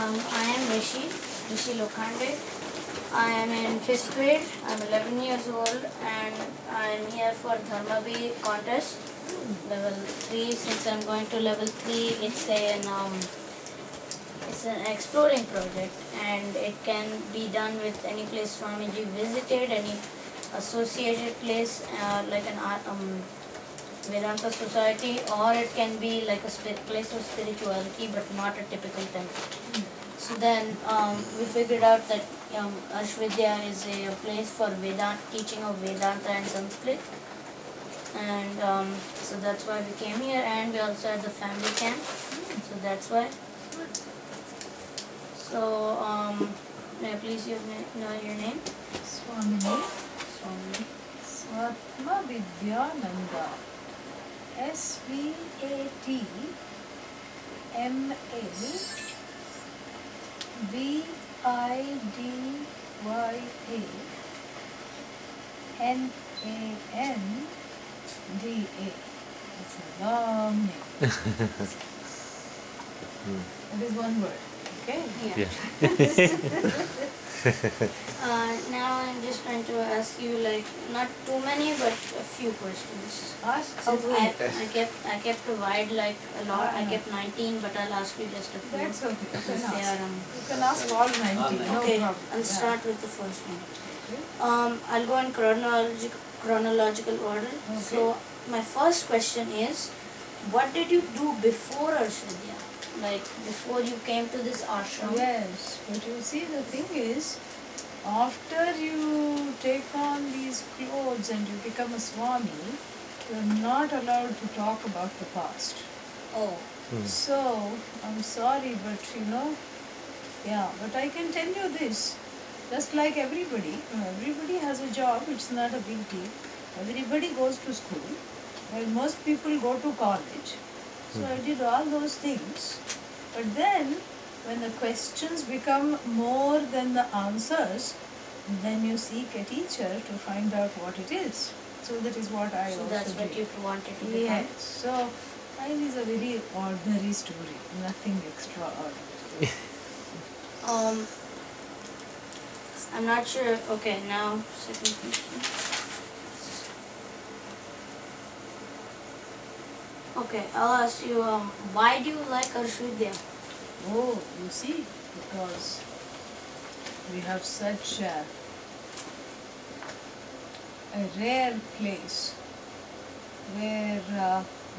I am Rishi Lokhande. I am in 5th grade. I'm 11 years old and I am here for Dharmabhi contest, level 3. Since I'm going to level 3, it's an exploring project and it can be done with any place Swamiji visited, any associated place like an Vedanta society, or it can be like a place of spirituality but not a typical temple. So then we figured out that Ashvidya is a place for Vedanta, teaching of Vedanta and Sanskrit, and so that's why we came here, and we also had the family camp, so that's why. So may I please know your name? Swamini Swami. Swatma Vidyananda. SVATMAVIDYANANDA. It's a long name. That is one word. Okay? Yeah. Now I'm just trying to ask you not too many but a few questions. Ask I kept provide a lot. I kept 19, but I'll ask you just a few. That's okay. You Since can they ask. are, You can ask all 19. No okay, problem. I'll start with the first one. Okay. I'll go in chronological order. Okay. So my first question is, what did you do before Ashvidya? Like before you came to this ashram? Yes, but you see the thing is, after you take on these clothes and you become a Swami, you are not allowed to talk about the past. Oh. So, I'm sorry, but but I can tell you this, just like everybody has a job, it's not a big deal. Everybody goes to school, while most people go to college. So I did all those things. But then, when the questions become more than the answers, then you seek a teacher to find out what it is. So that is what I So also that's what did. you wanted to become? Yes. So mine is a very ordinary story, nothing extraordinary. I'm not sure. Okay, now second question. Okay, I'll ask you, why do you like Ashvidya? Oh, you see, because we have such a rare place where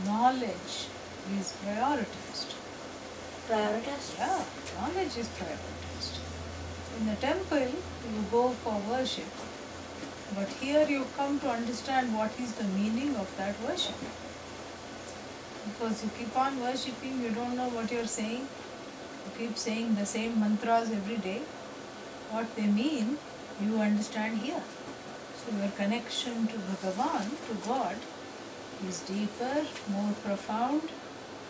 knowledge is prioritized. Prioritized? Yeah, knowledge is prioritized. In the temple, you go for worship, but here you come to understand what is the meaning of that worship. Because you keep on worshipping, you don't know what you're saying. You keep saying the same mantras every day. What they mean, you understand here. So your connection to Bhagavan, to God, is deeper, more profound,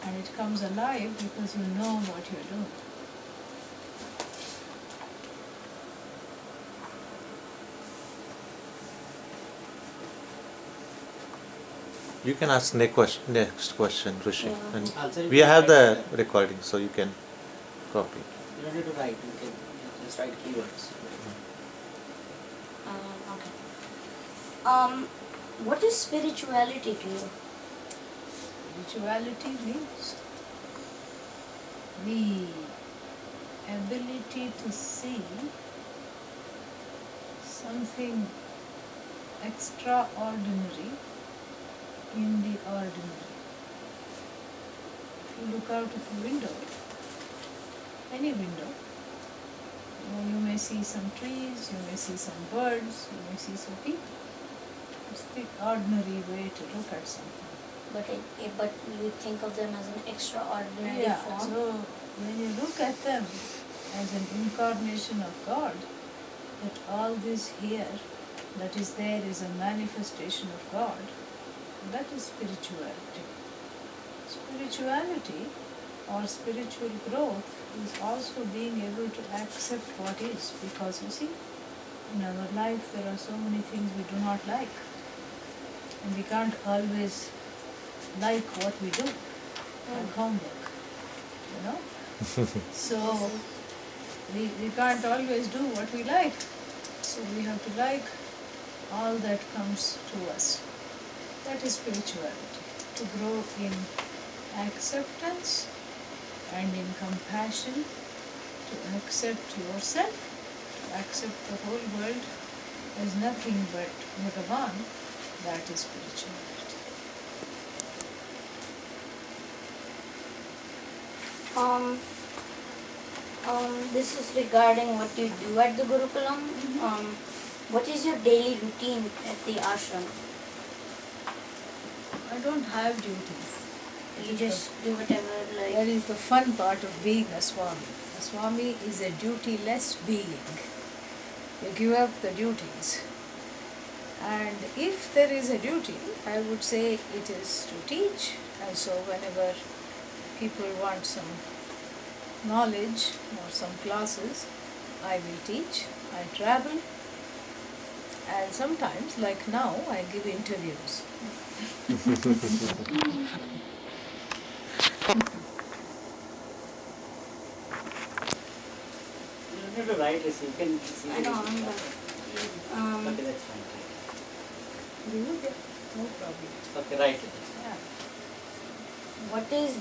and it comes alive because you know what you're doing. You can ask next question, Rishi. Yeah. And Also, you we can have write the the- recording, so you can copy. You don't need to write, you can just write keywords. Okay. What is spirituality to you? Spirituality means the ability to see something extraordinary in the ordinary. If you look out of a window, any window, you may see some trees, you may see some birds, you may see some people. It's the ordinary way to look at something. But you think of them as an extraordinary Yeah, form. so when you look at them as an incarnation of God, that all this here that is there is a manifestation of God, that is spirituality. Spirituality or spiritual growth is also being able to accept what is, because you see, in our life there are so many things we do not like, and we can't always like what we do, like homework, So We can't always do what we like. So we have to like all that comes to us. That is spirituality. To grow in acceptance and in compassion, to accept yourself, to accept the whole world as nothing but Bhagavan, that is spirituality. This is regarding what you do at the Gurukulam. What is your daily routine at the ashram? I don't have duties. You just do whatever, That like. is the fun part of being a Swami. A Swami is a duty-less being. You give up the duties. And if there is a duty, I would say it is to teach. And so whenever people want some knowledge or some classes, I will teach. I travel. And sometimes, like now, I give interviews. You don't have to write this, you can see. I know, I'm Okay, that's fine. You will get no problem. Okay, write it. Yeah. What is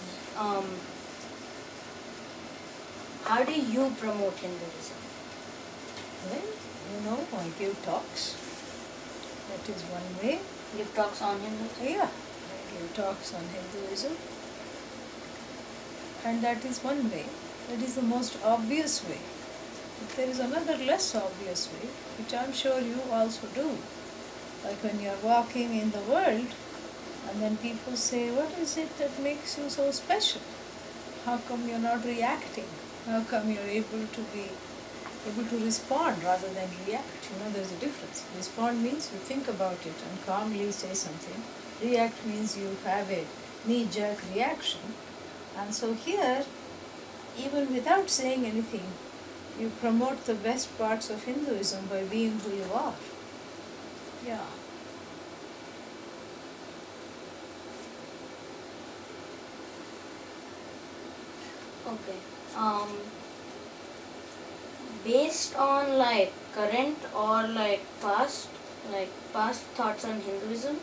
how do you promote Hinduism? Well, I give talks. That is one way. Give talks on Hinduism? Yeah, I give talks on Hinduism. And that is one way. That is the most obvious way. But there is another less obvious way, which I'm sure you also do. Like when you're walking in the world, and then people say, what is it that makes you so special? How come you're not reacting? How come you're able to respond rather than react? There's a difference. Respond means you think about it and calmly say something. React means you have a knee-jerk reaction. And so here, even without saying anything, you promote the best parts of Hinduism by being who you are. Yeah. Okay. Based on like current or like past thoughts on Hinduism,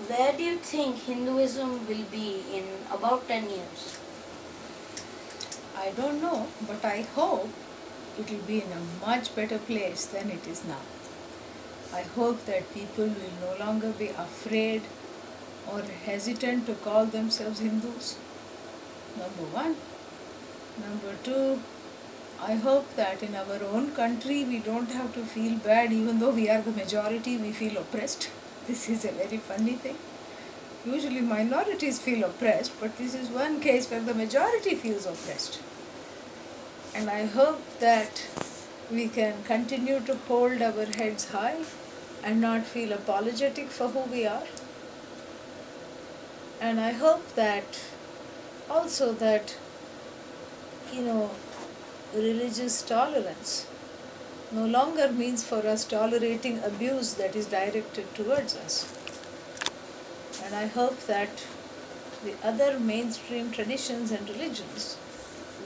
where do you think Hinduism will be in about 10 years? I don't know, but I hope it will be in a much better place than it is now. I hope that people will no longer be afraid or hesitant to call themselves Hindus. Number one. Number two, I hope that in our own country we don't have to feel bad even though we are the majority, we feel oppressed. This is a very funny thing. Usually minorities feel oppressed, but this is one case where the majority feels oppressed. And I hope that we can continue to hold our heads high and not feel apologetic for who we are. And I hope that also that, religious tolerance no longer means for us tolerating abuse that is directed towards us. And I hope that the other mainstream traditions and religions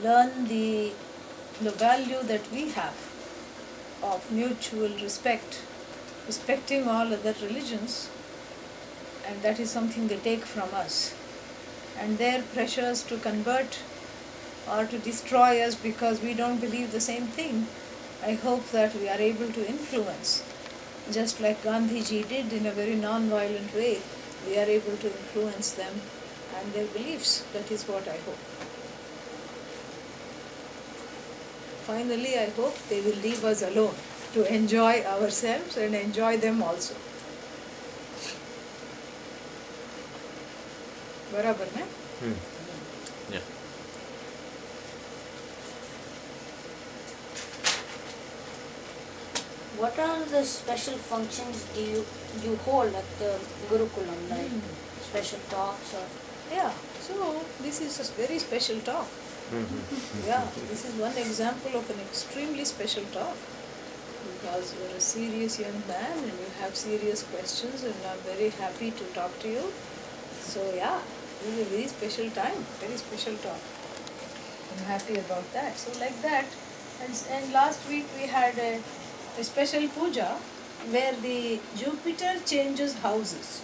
learn the value that we have of mutual respect, respecting all other religions, and that is something they take from us. And their pressures to convert or to destroy us because we don't believe the same thing, I hope that we are able to influence, just like Gandhiji did in a very non-violent way. We are able to influence them and their beliefs. That is what I hope. Finally, I hope they will leave us alone to enjoy ourselves and enjoy them also. Barabar, na? Yeah. What are the special functions do you hold at the Gurukulam, like special talks or? Yeah, so this is a very special talk. Yeah, this is one example of an extremely special talk, because you're a serious young man and you have serious questions, and I'm very happy to talk to you. So yeah, this is a very special time, very special talk. I'm happy about that. So like that, and last week we had a special puja where the Jupiter changes houses,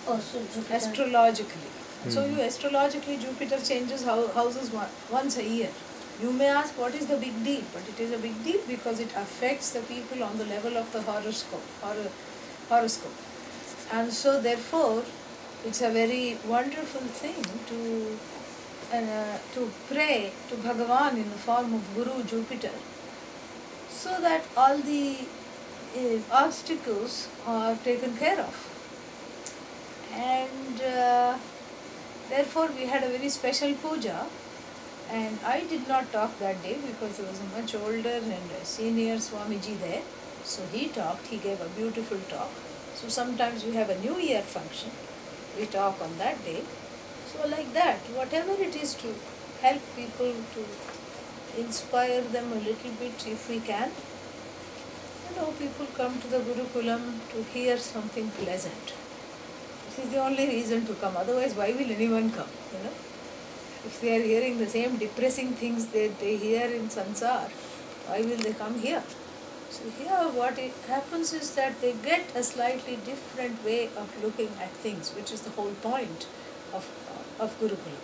Oh, so Jupiter. astrologically. So you astrologically Jupiter changes houses once a year. You may ask what is the big deal, but it is a big deal because it affects the people on the level of the horoscope. And so therefore it's a very wonderful thing to pray to Bhagavan in the form of Guru Jupiter, so that all the obstacles are taken care of. And therefore we had a very special puja, and I did not talk that day because there was a much older and a senior Swamiji there. So he talked, he gave a beautiful talk. So sometimes we have a New Year function, we talk on that day. So like that, whatever it is to help people, to inspire them a little bit if we can. People come to the Gurukulam to hear something pleasant. This is the only reason to come. Otherwise, why will anyone come? If they are hearing the same depressing things that they hear in Sansar, why will they come here? So here what it happens is that they get a slightly different way of looking at things, which is the whole point of Gurukulam.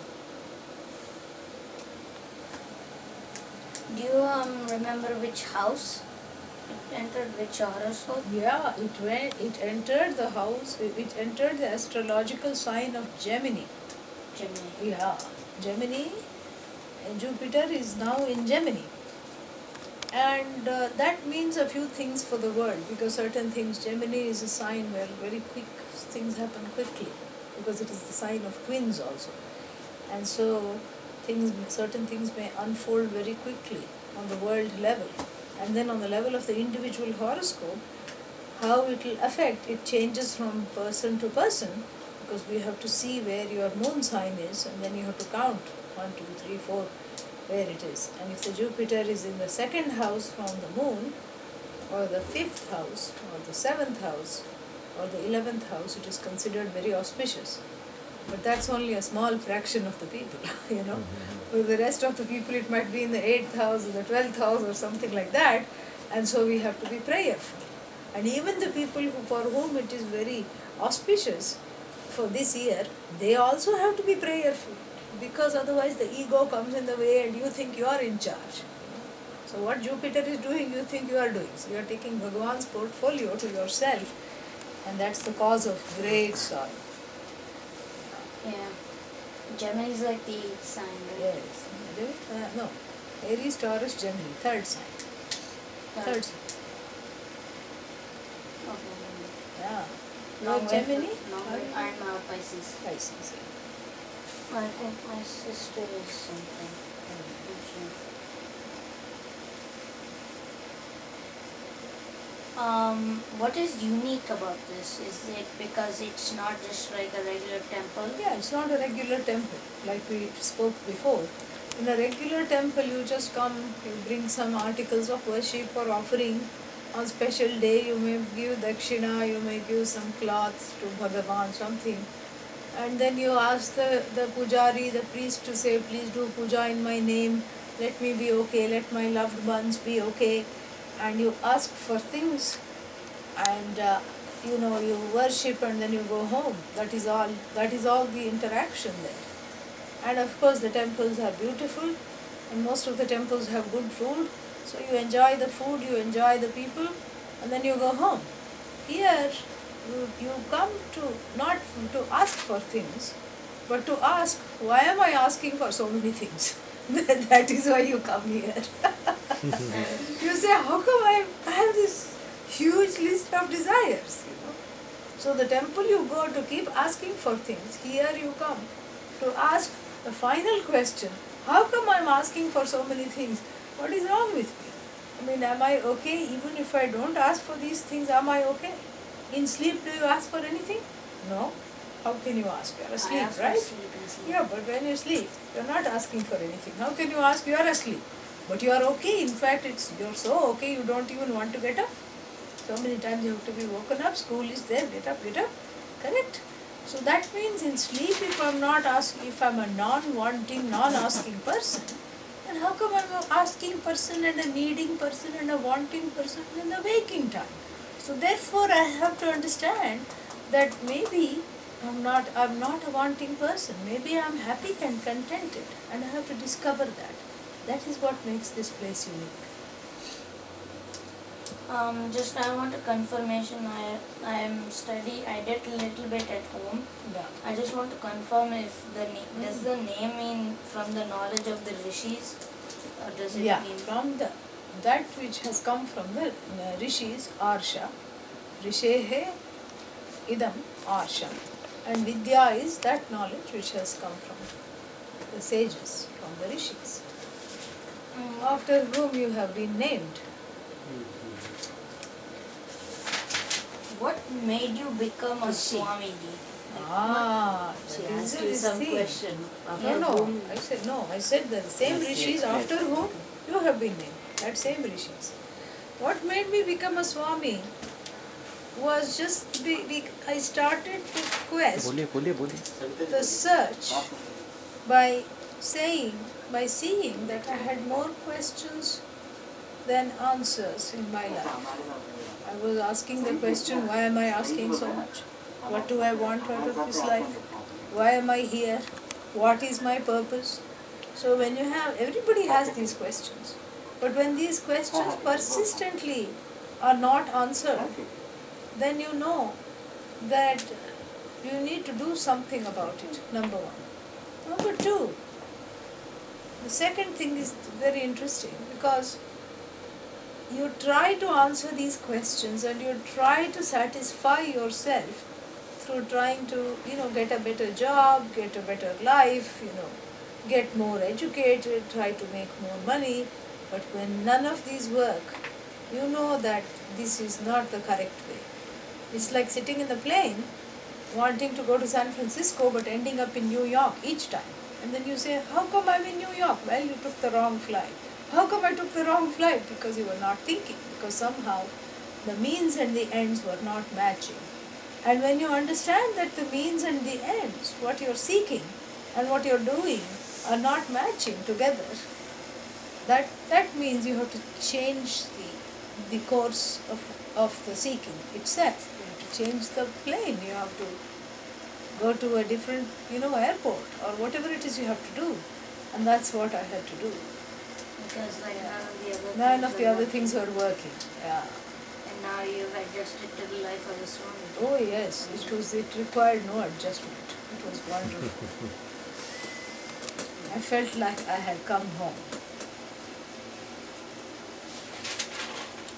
Do you remember which house it entered, which horoscope? Yeah, it entered the house, it entered the astrological sign of Gemini. Gemini. Yeah, Gemini, Jupiter is now in Gemini. And that means a few things for the world, because certain things, Gemini is a sign where very quick things happen quickly, because it is the sign of twins also. And so certain things may unfold very quickly on the world level. And then on the level of the individual horoscope, how it will affect, it changes from person to person, because we have to see where your moon sign is, and then you have to count 1, 2, 3, 4 where it is. And if the Jupiter is in the second house from the moon, or the 5th house, or the 7th house, or the 11th house, it is considered very auspicious. But that's only a small fraction of the people, For the rest of the people, it might be in the 8th house or the 12th house or something like that. And so we have to be prayerful. And even the people for whom it is very auspicious for this year, they also have to be prayerful, because otherwise the ego comes in the way and you think you are in charge. So what Jupiter is doing, you think you are doing. So you are taking Bhagavan's portfolio to yourself, and that's the cause of great sorrow. Yeah. Gemini is like the 8th sign, right? Yes. No. Aries, Taurus, Gemini, third sign. Third sign. Okay. Yeah. No, No, Gemini? No, I'm Pisces. Pisces. I think my sister is something. What is unique about this? Is it because it's not just like a regular temple? Yeah, it's not a regular temple like we spoke before. In a regular temple, you just come, you bring some articles of worship or offering. On special day, you may give dakshina, you may give some cloths to Bhagavan, something. And then you ask the pujari, the priest, to say, please do puja in my name, let me be okay, let my loved ones be okay. And you ask for things, and you worship, and then you go home. That is all the interaction there. And of course the temples are beautiful, and most of the temples have good food, so you enjoy the food, you enjoy the people, and then you go home. Here you come to not to ask for things, but to ask, why am I asking for so many things? That is why you come here. You say, how come I have this huge list of desires? So the temple you go to keep asking for things. Here you come to ask the final question, how come I am asking for so many things? What is wrong with me? Am I okay even if I don't ask for these things? Am I okay? In sleep, do you ask for anything? No. How can you ask? You are asleep, I ask right? for sleep and sleep. Yeah, but when you sleep, you are not asking for anything. How can you ask? You are asleep. But you are okay. In fact, you are so okay, you don't even want to get up. So many times you have to be woken up. School is there. Get up, get up. Correct? So that means in sleep, if I'm a non-wanting, non-asking person, then how come I'm a asking person and a needing person and a wanting person in the waking time? So therefore, I have to understand that maybe I'm not a wanting person. Maybe I'm happy and contented, and I have to discover that. That is what makes this place unique. Just I want a confirmation. I am study. I did a little bit at home. Yeah. I just want to confirm if does the name mean from the knowledge of the rishis, or does it Yeah, mean from that which has come from the rishis, Arsha, Rishehe idam Arsha, and Vidya is that knowledge which has come from the sages, from the rishis, after whom you have been named. what made you become a Rishi. Swamiji? She This asked is you the some thing. question. No, I said the same Yes, rishis yes, after yes. whom you have been named. That same rishis. What made me become a Swami was just I started the quest, बोलिए बोलिए बोलिए the search, by seeing that I had more questions than answers in my life. I was asking the question, why am I asking so much? What do I want out of this life? Why am I here? What is my purpose? So when you have, everybody has these questions. But when these questions persistently are not answered, then you know that you need to do something about it, number one. Number two, the second thing is very interesting because you try to answer these questions and you try to satisfy yourself through trying to, get a better job, get a better life, get more educated, try to make more money. But when none of these work, you know that this is not the correct way. It's like sitting in the plane, wanting to go to San Francisco but ending up in New York each time. And then you say, how come I'm in New York? Well, you took the wrong flight. How come I took the wrong flight? Because you were not thinking, because somehow the means and the ends were not matching. And when you understand that the means and the ends, what you're seeking and what you're doing, are not matching together, that means you have to change the course of the seeking itself. You have to change the plane. You have to go to a different, airport or whatever it is you have to do. And that's what I had to do. Because like None of the other things were working. Yeah. And now you've adjusted to the life of a Swamiji. Oh yes, it required no adjustment. It was wonderful. I felt like I had come home.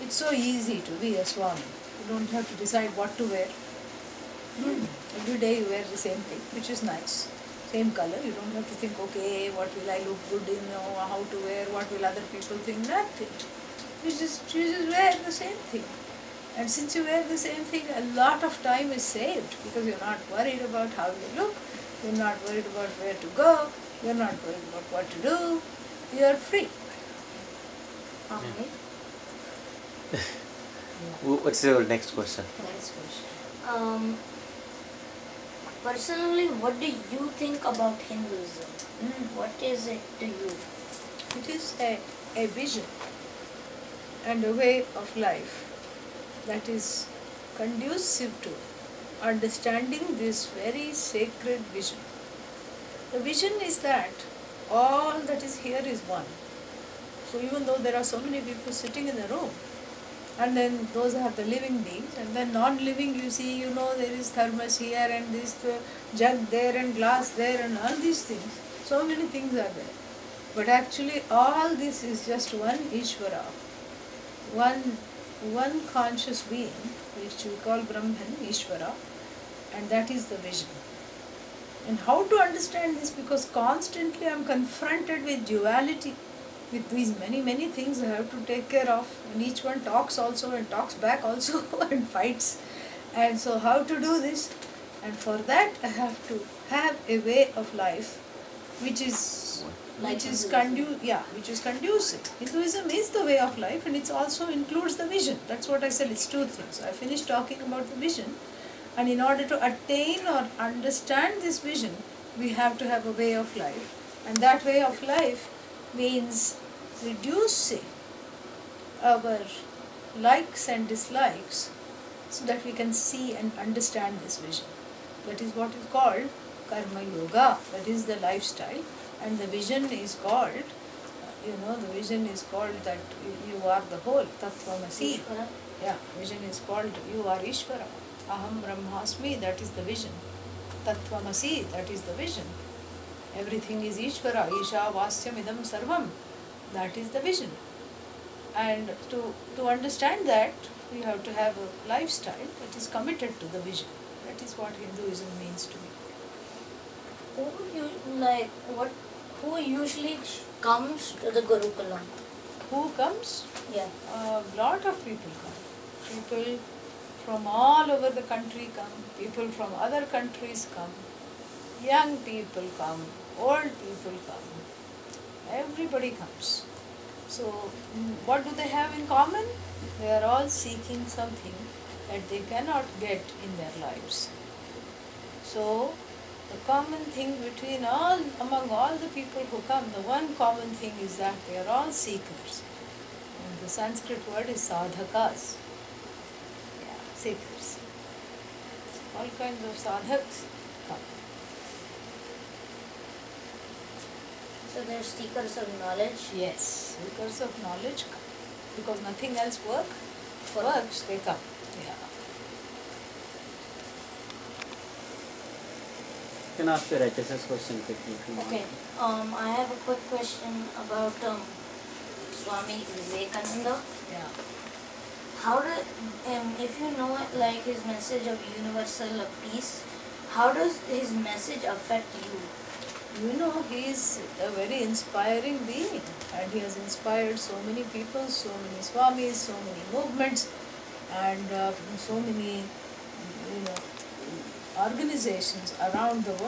It's so easy to be a Swami. You don't have to decide what to wear. Every day you wear the same thing, which is nice. Same color. You don't have to think, okay, what will I look good in, or how to wear, what will other people think, nothing. You just wear the same thing. And since you wear the same thing, a lot of time is saved because you're not worried about how you look, you're not worried about where to go, you're not worried about what to do, you're free. Okay. What's your next question? Next question. Personally, what do you think about Hinduism? What is it to you? It is a vision and a way of life that is conducive to understanding this very sacred vision. The vision is that all that is here is one. So even though there are so many people sitting in the room, and then those are the living beings, and then non-living you see, there is thermos here and this jug there and glass there and all these things. So many things are there. But actually all this is just one Ishvara, one conscious being, which we call Brahman, Ishvara, and that is the vision. And how to understand this? Because constantly I am confronted with duality, with these many things I have to take care of, and each one talks also and talks back also and fights. And so how to do this? And for that I have to have a way of life which is conducive. Hinduism is the way of life, and it also includes the vision. That's what I said, it's two things. I finished talking about the vision. And in order to attain or understand this vision, we have to have a way of life. And that way of life means reducing our likes and dislikes so that we can see and understand this vision. That is what is called karma yoga, that is the lifestyle. And the vision is called, the vision is called that you are the whole, Tattvamasi. Ishvara. Yeah, vision is called you are Ishvara. Aham Brahmasmi, that is the vision. Tattvamasi, that is the vision. Everything is Ishvara. Isha Vasyam Idam Sarvam, that is the vision. And to understand that, we have to have a lifestyle that is committed to the vision. That is what Hinduism means to me. Who usually comes to the Gurukulam? Who comes? Yeah. A lot of people come. People from all over the country come. People from other countries come. Young people come. Old people come. Everybody comes. So, what do they have in common? They are all seeking something that they cannot get in their lives. So, the common thing among all the people who come, the one common thing is that they are all seekers. And the Sanskrit word is sadhakas. Yeah, seekers. All kinds of sadhaks come. So they're seekers of knowledge. Yes, seekers of knowledge come. Because nothing else works, they come. Yeah. You can ask your HSS question quickly if you want. Okay. I have a quick question about Swami Vivekananda. Yeah. How do, if you know like his message of universal peace, how does his message affect you? He is a very inspiring being, and he has inspired so many people, so many swamis, so many movements, and so many organizations around the world.